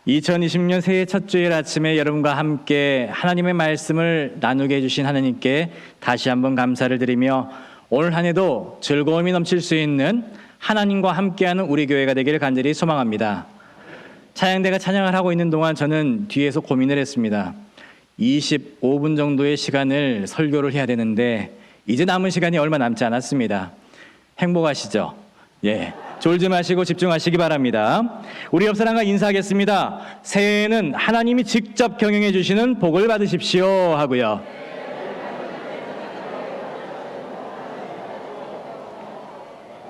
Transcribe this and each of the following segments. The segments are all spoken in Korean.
2020년 새해 첫 주일 아침에 여러분과 함께 하나님의 말씀을 나누게 해주신 하나님께 다시 한번 감사를 드리며 올 한 해도 즐거움이 넘칠 수 있는 하나님과 함께하는 우리 교회가 되기를 간절히 소망합니다. 찬양대가 찬양을 하고 있는 동안 저는 뒤에서 고민을 했습니다. 25분 정도의 시간을 설교를 해야 되는데 이제 남은 시간이 얼마 남지 않았습니다. 행복하시죠? 예. 졸지 마시고 집중하시기 바랍니다. 우리 옆 사람과 인사하겠습니다. 새해에는 하나님이 직접 경영해 주시는 복을 받으십시오 하고요.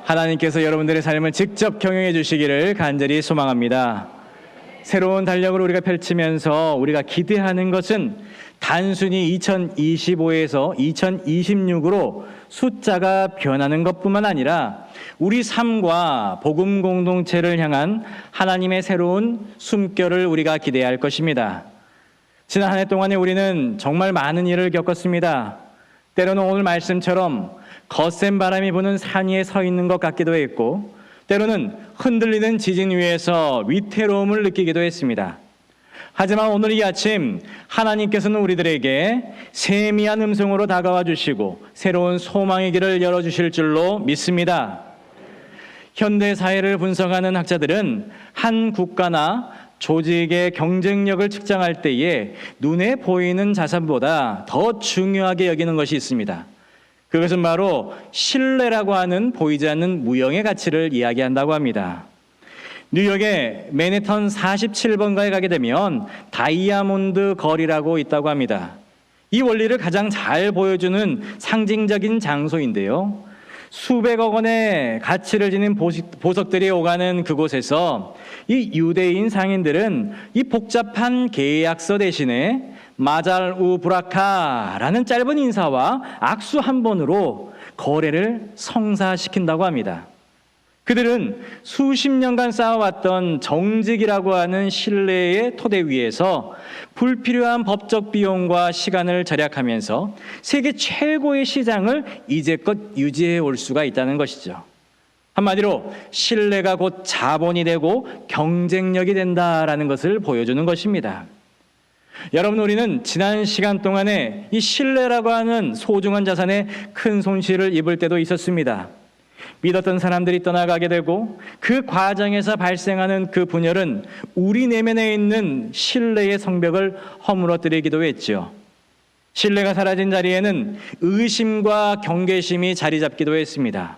하나님께서 여러분들의 삶을 직접 경영해 주시기를 간절히 소망합니다. 새로운 달력을 우리가 펼치면서 우리가 기대하는 것은 단순히 2025에서 2026으로 숫자가 변하는 것뿐만 아니라 우리 삶과 복음 공동체를 향한 하나님의 새로운 숨결을 우리가 기대해야 할 것입니다. 지난 한 해 동안에 우리는 정말 많은 일을 겪었습니다. 때로는 오늘 말씀처럼 거센 바람이 부는 산 위에 서 있는 것 같기도 했고, 때로는 흔들리는 지진 위에서 위태로움을 느끼기도 했습니다. 하지만 오늘 이 아침 하나님께서는 우리들에게 세미한 음성으로 다가와 주시고 새로운 소망의 길을 열어주실 줄로 믿습니다. 현대 사회를 분석하는 학자들은 한 국가나 조직의 경쟁력을 측정할 때에 눈에 보이는 자산보다 더 중요하게 여기는 것이 있습니다. 그것은 바로 신뢰라고 하는 보이지 않는 무형의 가치를 이야기한다고 합니다. 뉴욕의 맨해튼 47번가에 가게 되면 다이아몬드 거리라고 있다고 합니다. 이 원리를 가장 잘 보여주는 상징적인 장소인데요. 수백억 원의 가치를 지닌 보석들이 오가는 그곳에서 이 유대인 상인들은 이 복잡한 계약서 대신에 마잘 우 브라카라는 짧은 인사와 악수 한 번으로 거래를 성사시킨다고 합니다. 그들은 수십 년간 쌓아왔던 정직이라고 하는 신뢰의 토대 위에서 불필요한 법적 비용과 시간을 절약하면서 세계 최고의 시장을 이제껏 유지해 올 수가 있다는 것이죠. 한마디로 신뢰가 곧 자본이 되고 경쟁력이 된다라는 것을 보여주는 것입니다. 여러분, 우리는 지난 시간 동안에 이 신뢰라고 하는 소중한 자산에 큰 손실을 입을 때도 있었습니다. 믿었던 사람들이 떠나가게 되고 그 과정에서 발생하는 그 분열은 우리 내면에 있는 신뢰의 성벽을 허물어뜨리기도 했죠. 신뢰가 사라진 자리에는 의심과 경계심이 자리 잡기도 했습니다.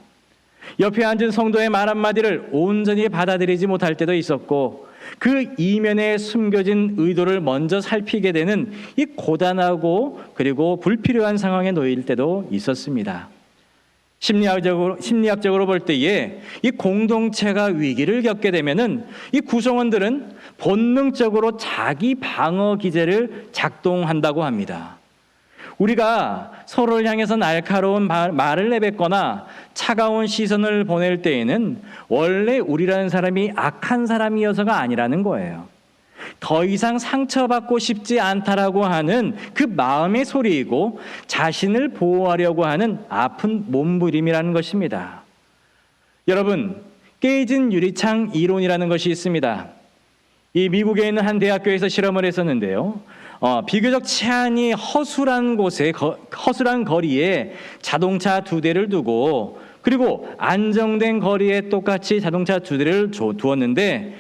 옆에 앉은 성도의 말 한마디를 온전히 받아들이지 못할 때도 있었고, 그 이면에 숨겨진 의도를 먼저 살피게 되는 이 고단하고 그리고 불필요한 상황에 놓일 때도 있었습니다. 심리학적으로 볼 때에 이 공동체가 위기를 겪게 되면은 이 구성원들은 본능적으로 자기 방어 기제를 작동한다고 합니다. 우리가 서로를 향해서 날카로운 말을 내뱉거나 차가운 시선을 보낼 때에는 원래 우리라는 사람이 악한 사람이어서가 아니라는 거예요. 더 이상 상처받고 싶지 않다라고 하는 그 마음의 소리이고 자신을 보호하려고 하는 아픈 몸부림이라는 것입니다. 여러분, 깨진 유리창 이론이라는 것이 있습니다. 이 미국에 있는 한 대학교에서 실험을 했었는데요. 비교적 치안이 허술한 곳에 허술한 거리에 자동차 2대를 두고, 그리고 안정된 거리에 똑같이 자동차 2대를 두었는데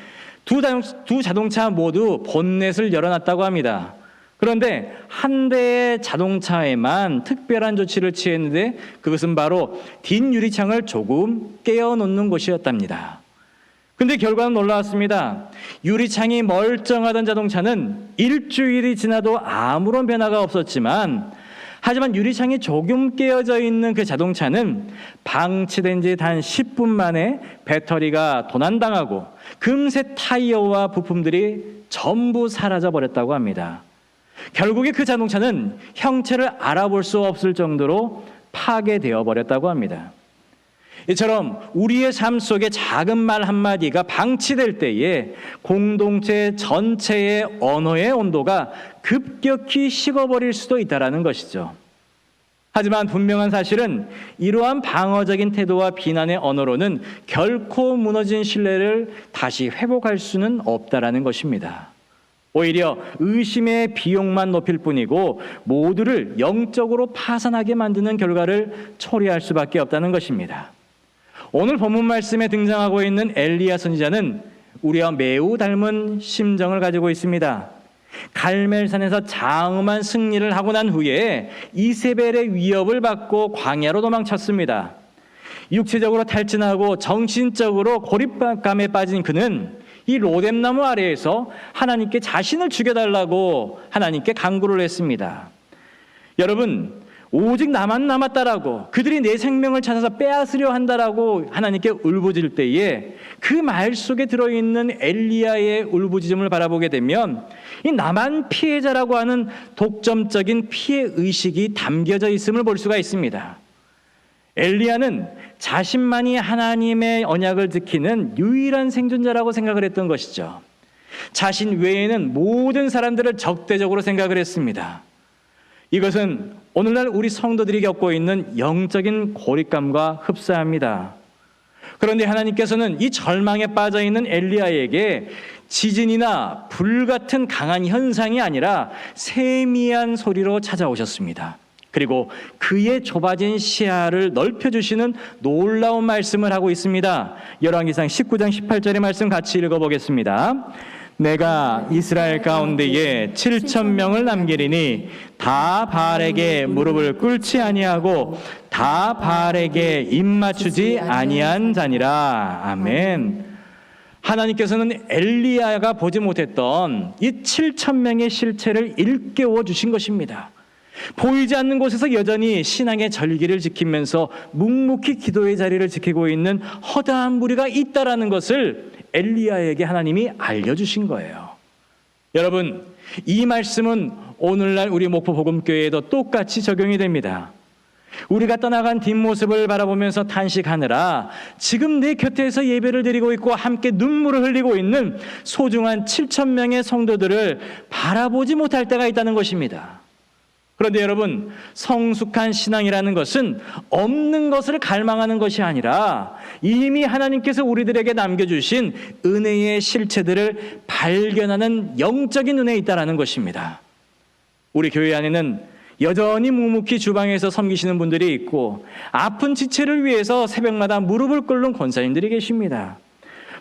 두 자동차 모두 본넷을 열어놨다고 합니다. 그런데 한 대의 자동차에만 특별한 조치를 취했는데 그것은 바로 뒷유리창을 조금 깨어놓는 것이었답니다. 근데 결과는 놀라웠습니다. 유리창이 멀쩡하던 자동차는 일주일이 지나도 아무런 변화가 없었지만, 하지만 유리창이 조금 깨어져 있는 그 자동차는 방치된 지 단 10분 만에 배터리가 도난당하고 금세 타이어와 부품들이 전부 사라져 버렸다고 합니다. 결국에 그 자동차는 형체를 알아볼 수 없을 정도로 파괴되어 버렸다고 합니다. 이처럼 우리의 삶 속에 작은 말 한마디가 방치될 때에 공동체 전체의 언어의 온도가 급격히 식어버릴 수도 있다는 것이죠. 하지만 분명한 사실은 이러한 방어적인 태도와 비난의 언어로는 결코 무너진 신뢰를 다시 회복할 수는 없다라는 것입니다. 오히려 의심의 비용만 높일 뿐이고 모두를 영적으로 파산하게 만드는 결과를 초래할 수밖에 없다는 것입니다. 오늘 본문 말씀에 등장하고 있는 엘리야 선지자는 우리와 매우 닮은 심정을 가지고 있습니다. 갈멜산에서 장엄한 승리를 하고 난 후에 이세벨의 위협을 받고 광야로 도망쳤습니다. 육체적으로 탈진하고 정신적으로 고립감에 빠진 그는 이 로뎀나무 아래에서 하나님께 자신을 죽여달라고 하나님께 간구를 했습니다. 여러분, 오직 나만 남았다라고 그들이 내 생명을 찾아서 빼앗으려 한다라고 하나님께 울부짖을 때에 그 말 속에 들어있는 엘리야의 울부짖음을 바라보게 되면 이 나만 피해자라고 하는 독점적인 피해의식이 담겨져 있음을 볼 수가 있습니다. 엘리야는 자신만이 하나님의 언약을 지키는 유일한 생존자라고 생각을 했던 것이죠. 자신 외에는 모든 사람들을 적대적으로 생각을 했습니다. 이것은 오늘날 우리 성도들이 겪고 있는 영적인 고립감과 흡사합니다. 그런데 하나님께서는 이 절망에 빠져 있는 엘리야에게 지진이나 불 같은 강한 현상이 아니라 세미한 소리로 찾아오셨습니다. 그리고 그의 좁아진 시야를 넓혀주시는 놀라운 말씀을 하고 있습니다. 열왕기상 19장 18절의 말씀 같이 읽어보겠습니다. 내가 이스라엘 가운데에 7,000명을 남기리니 다 바알에게 무릎을 꿇지 아니하고 다 바알에게 입맞추지 아니한 자니라. 아멘. 하나님께서는 엘리야가 보지 못했던 이 7,000명의 실체를 일깨워 주신 것입니다. 보이지 않는 곳에서 여전히 신앙의 절기를 지키면서 묵묵히 기도의 자리를 지키고 있는 허다한 무리가 있다라는 것을 엘리야에게 하나님이 알려주신 거예요. 여러분, 이 말씀은 오늘날 우리 목포 복음교회에도 똑같이 적용이 됩니다. 우리가 떠나간 뒷모습을 바라보면서 탄식하느라 지금 내 곁에서 예배를 드리고 있고 함께 눈물을 흘리고 있는 소중한 7,000명의 성도들을 바라보지 못할 때가 있다는 것입니다. 그런데 여러분, 성숙한 신앙이라는 것은 없는 것을 갈망하는 것이 아니라 이미 하나님께서 우리들에게 남겨주신 은혜의 실체들을 발견하는 영적인 은혜에 있다는 것입니다. 우리 교회 안에는 여전히 묵묵히 주방에서 섬기시는 분들이 있고 아픈 지체를 위해서 새벽마다 무릎을 꿇는 권사님들이 계십니다.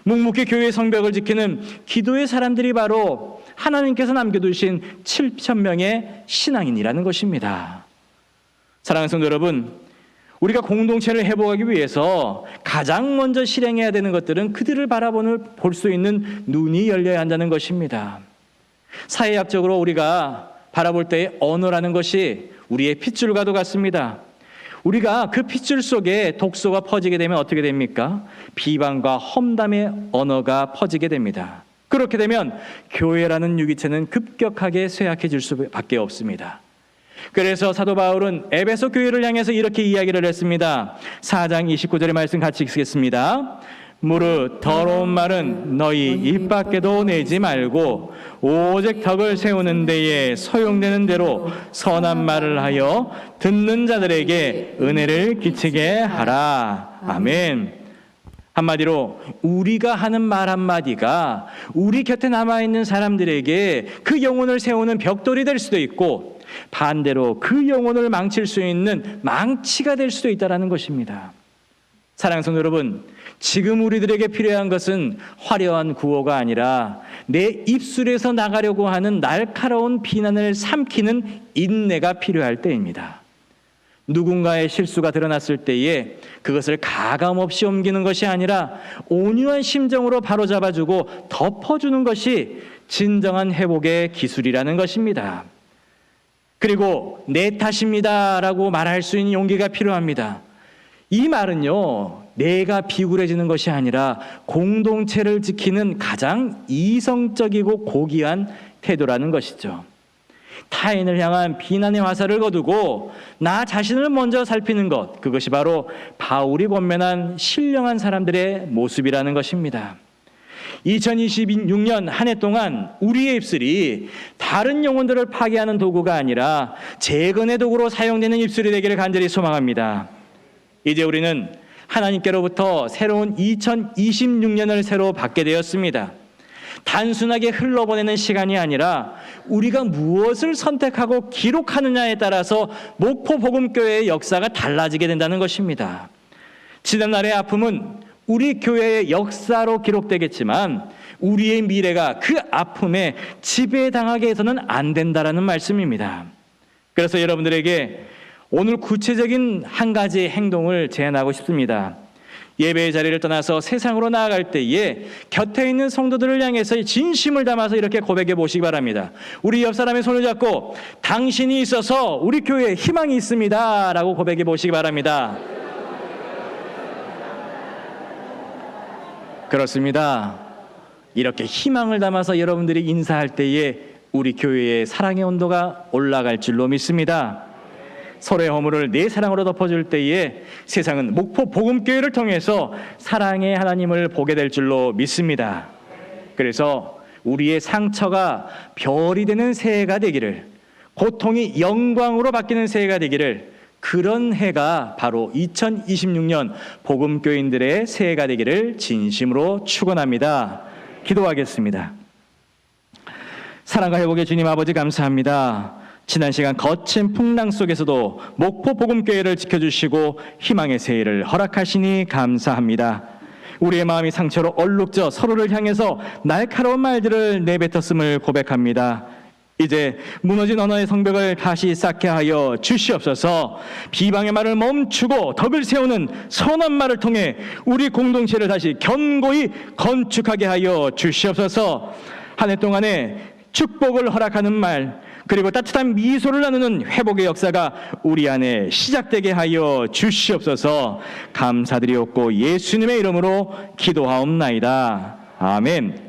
묵묵히 교회의 성벽을 지키는 기도의 사람들이 바로 하나님께서 남겨두신 7,000명의 신앙인이라는 것입니다. 사랑하는 성도 여러분, 우리가 공동체를 회복하기 위해서 가장 먼저 실행해야 되는 것들은 그들을 볼 수 있는 눈이 열려야 한다는 것입니다. 사회학적으로 우리가 바라볼 때의 언어라는 것이 우리의 핏줄과도 같습니다. 우리가 그 핏줄 속에 독소가 퍼지게 되면 어떻게 됩니까? 비방과 험담의 언어가 퍼지게 됩니다. 그렇게 되면 교회라는 유기체는 급격하게 쇠약해질 수밖에 없습니다. 그래서 사도 바울은 에베소 교회를 향해서 이렇게 이야기를 했습니다. 4장 29절의 말씀 같이 읽겠습니다. 무릇 더러운 말은 너희 입 밖에도 내지 말고 오직 덕을 세우는 데에 소용되는 대로 선한 말을 하여 듣는 자들에게 은혜를 끼치게 하라. 아멘. 한마디로 우리가 하는 말 한마디가 우리 곁에 남아있는 사람들에게 그 영혼을 세우는 벽돌이 될 수도 있고 반대로 그 영혼을 망칠 수 있는 망치가 될 수도 있다는 것입니다. 사랑하는 성도 여러분, 지금 우리들에게 필요한 것은 화려한 구호가 아니라 내 입술에서 나가려고 하는 날카로운 비난을 삼키는 인내가 필요할 때입니다. 누군가의 실수가 드러났을 때에 그것을 가감없이 옮기는 것이 아니라 온유한 심정으로 바로잡아주고 덮어주는 것이 진정한 회복의 기술이라는 것입니다. 그리고 내 탓입니다라고 말할 수 있는 용기가 필요합니다. 이 말은요, 내가 비굴해지는 것이 아니라 공동체를 지키는 가장 이성적이고 고귀한 태도라는 것이죠. 타인을 향한 비난의 화살을 거두고 나 자신을 먼저 살피는 것, 그것이 바로 바울이 권면한 신령한 사람들의 모습이라는 것입니다. 2026년 한 해 동안 우리의 입술이 다른 영혼들을 파괴하는 도구가 아니라 재건의 도구로 사용되는 입술이 되기를 간절히 소망합니다. 이제 우리는 하나님께로부터 새로운 2026년을 새로 받게 되었습니다. 단순하게 흘러보내는 시간이 아니라 우리가 무엇을 선택하고 기록하느냐에 따라서 목포 복음교회의 역사가 달라지게 된다는 것입니다. 지난날의 아픔은 우리 교회의 역사로 기록되겠지만 우리의 미래가 그 아픔에 지배당하게 해서는 안 된다라는 말씀입니다. 그래서 여러분들에게 오늘 구체적인 한 가지 행동을 제안하고 싶습니다. 예배의 자리를 떠나서 세상으로 나아갈 때에 곁에 있는 성도들을 향해서 진심을 담아서 이렇게 고백해 보시기 바랍니다. 우리 옆 사람의 손을 잡고 당신이 있어서 우리 교회에 희망이 있습니다 라고 고백해 보시기 바랍니다. 그렇습니다. 이렇게 희망을 담아서 여러분들이 인사할 때에 우리 교회의 사랑의 온도가 올라갈 줄로 믿습니다. 서로의 허물을 내 사랑으로 덮어줄 때에 세상은 목포 복음교회를 통해서 사랑의 하나님을 보게 될 줄로 믿습니다. 그래서 우리의 상처가 별이 되는 새해가 되기를, 고통이 영광으로 바뀌는 새해가 되기를, 그런 해가 바로 2026년 복음교인들의 새해가 되기를 진심으로 축원합니다. 기도하겠습니다. 사랑과 회복의 주님 아버지 감사합니다. 지난 시간 거친 풍랑 속에서도 목포 복음교회를 지켜주시고 희망의 새해를 허락하시니 감사합니다. 우리의 마음이 상처로 얼룩져 서로를 향해서 날카로운 말들을 내뱉었음을 고백합니다. 이제 무너진 언어의 성벽을 다시 쌓게 하여 주시옵소서. 비방의 말을 멈추고 덕을 세우는 선한 말을 통해 우리 공동체를 다시 견고히 건축하게 하여 주시옵소서. 한 해 동안에 축복을 허락하는 말, 그리고 따뜻한 미소를 나누는 회복의 역사가 우리 안에 시작되게 하여 주시옵소서. 감사드리옵고 예수님의 이름으로 기도하옵나이다. 아멘.